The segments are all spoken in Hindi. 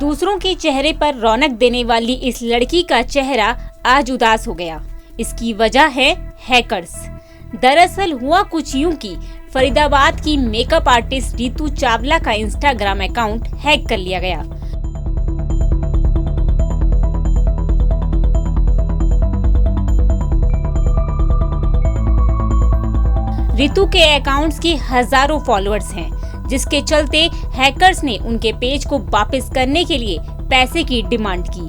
दूसरों के चेहरे पर रौनक देने वाली इस लड़की का चेहरा आज उदास हो गया। इसकी वजह है हैकर्स। दरअसल हुआ कुछ यूं कि फरीदाबाद की मेकअप आर्टिस्ट रितु चावला का इंस्टाग्राम अकाउंट हैक कर लिया गया। रितु के अकाउंट्स की हजारों फॉलोअर्स हैं, जिसके चलते हैकर्स ने उनके पेज को वापस करने के लिए पैसे की डिमांड की।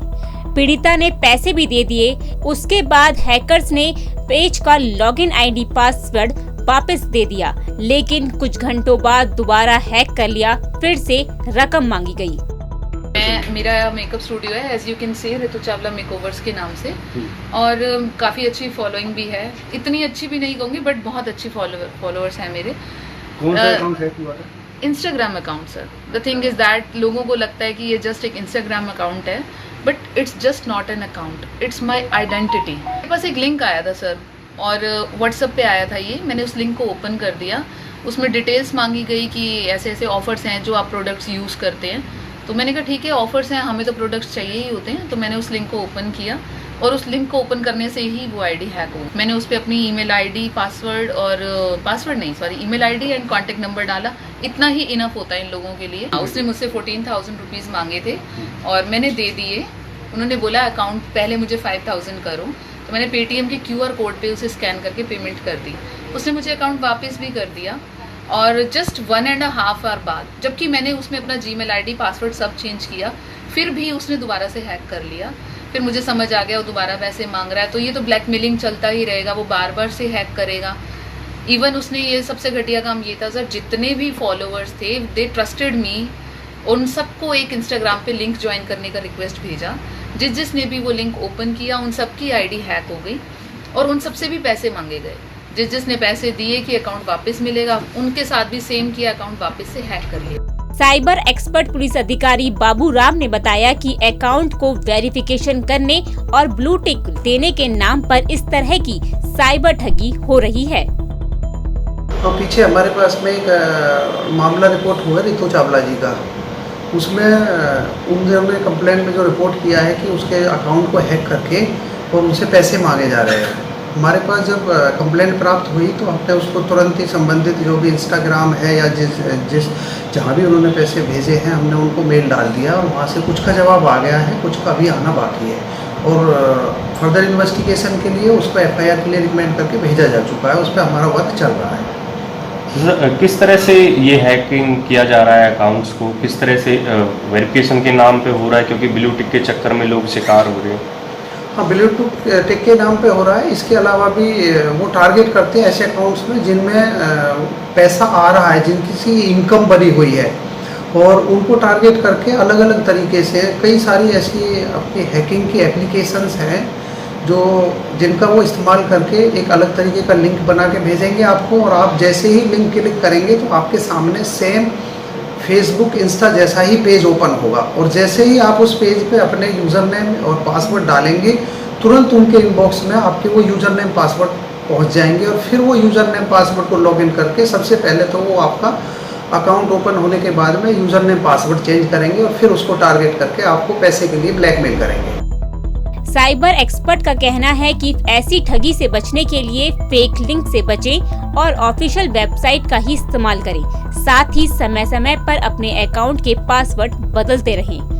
पीड़िता ने पैसे भी दे दिए। उसके बाद हैकर्स ने पेज का लॉगिन आईडी पासवर्ड वापस दे दिया, लेकिन कुछ घंटों बाद दोबारा हैक कर लिया। फिर से रकम मांगी गई। मेरा मेकअप स्टूडियो है, as you can see, Ritu Chawla makeovers के नाम से, और काफ़ी अच्छी फॉलोइंग भी है। इतनी अच्छी भी नहीं कहूँगी, बट बहुत अच्छी फॉलोअर्स हैं मेरे। कौन सा अकाउंट है तुम्हारा? Instagram account sir. The thing is that लोगों को लगता है कि ये जस्ट एक इंस्टाग्राम अकाउंट है, but it's just not an account, it's my identity. मेरे पास एक लिंक आया था सर, और व्हाट्सएप पे आया था ये। मैंने उस लिंक को ओपन कर दिया। उसमें डिटेल्स मांगी गई कि ऐसे ऐसे ऑफर्स हैं जो आप प्रोडक्ट्स यूज़ करते हैं। तो मैंने कहा ठीक है, ऑफर्स हैं, हमें तो प्रोडक्ट्स चाहिए ही होते हैं। तो मैंने उस लिंक को ओपन किया, और उस लिंक को ओपन करने से ही वो आईडी हैक हो। मैंने उस पर अपनी email ID, email ID and contact number डाला। इतना ही इनफ होता है इन लोगों के लिए। उसने मुझसे 14,000 रुपीज़ मांगे थे, और मैंने दे दिए। उन्होंने बोला अकाउंट पहले मुझे 5,000 करो, तो मैंने पेटीएम के QR कोड पे उसे स्कैन करके पेमेंट कर दी। उसने मुझे अकाउंट वापस भी कर दिया, और जस्ट 1.5 आवर बाद, जबकि मैंने उसमें अपना जीमेल आईडी, पासवर्ड सब चेंज किया, फिर भी उसने दोबारा से हैक कर लिया। फिर मुझे समझ आ गया वो दोबारा पैसे मांग रहा है, तो ये तो ब्लैकमेलिंग चलता ही रहेगा, वो बार बार से हैक करेगा। इवन उसने ये सबसे घटिया काम ये था सर, जितने भी फॉलोअर्स थे दे ट्रस्टेड मी, उन सबको एक इंस्टाग्राम पे लिंक ज्वाइन करने का रिक्वेस्ट भेजा। जिसने भी वो लिंक ओपन किया, उन सबकी आईडी हैक हो गई, और उन सबसे भी पैसे मांगे गए। जिसने पैसे दिए कि अकाउंट वापस मिलेगा, उनके साथ भी सेम किया, अकाउंट वापस से हैक कर लिया। साइबर एक्सपर्ट पुलिस अधिकारी बाबू राम ने बताया कि अकाउंट को वेरिफिकेशन करने और ब्लू टिक देने के नाम पर इस तरह की साइबर ठगी हो रही है। तो पीछे हमारे पास में एक मामला रिपोर्ट हुआ रितु चावला जी का। उसमें उन्होंने कंप्लेंट में जो रिपोर्ट किया है कि उसके अकाउंट को हैक करके और उनसे पैसे मांगे जा रहे हैं। हमारे पास जब कंप्लेंट प्राप्त हुई तो हमने उसको तुरंत ही संबंधित जो भी इंस्टाग्राम है या जिस जहाँ भी उन्होंने पैसे भेजे हैं, हमने उनको मेल डाल दिया, और वहाँ से कुछ का जवाब आ गया है, कुछ का अभी आना बाकी है। और फर्दर इन्वेस्टिगेशन के लिए उसको FIR के लिए रिकमेंड करके भेजा जा चुका है। उस पर हमारा वर्क चल रहा है। किस तरह से ये हैकिंग किया जा रहा है अकाउंट्स को? किस तरह से वेरिफिकेशन के नाम पे हो रहा है? क्योंकि ब्लू टिक के चक्कर में लोग शिकार हो रहे हैं। हाँ, ब्लू टिक के नाम पे हो रहा है। इसके अलावा भी वो टारगेट करते हैं ऐसे अकाउंट्स में जिनमें पैसा आ रहा है, जिनकी सी इनकम बनी हुई है, और उनको टारगेट करके अलग अलग तरीके से कई सारी ऐसी अपनी हैकिंग की एप्लीकेशंस हैं जो जिनका वो इस्तेमाल करके एक अलग तरीके का लिंक बना के भेजेंगे आपको, और आप जैसे ही लिंक क्लिक करेंगे तो आपके सामने सेम फेसबुक, इंस्टा जैसा ही पेज ओपन होगा, और जैसे ही आप उस पेज पे अपने यूज़र नेम और पासवर्ड डालेंगे, तुरंत उनके इनबॉक्स में आपके वो यूज़र नेम पासवर्ड पहुंच जाएंगे। और फिर वो यूज़र नेम पासवर्ड को लॉगिन करके सबसे पहले तो वो आपका अकाउंट ओपन होने के बाद में यूज़र नेम पासवर्ड चेंज करेंगे, और फिर उसको टारगेट करके आपको पैसे के लिए ब्लैकमेल करेंगे। साइबर एक्सपर्ट का कहना है कि ऐसी ठगी से बचने के लिए फेक लिंक से बचें और ऑफिशियल वेबसाइट का ही इस्तेमाल करें। साथ ही समय समय पर अपने अकाउंट के पासवर्ड बदलते रहें।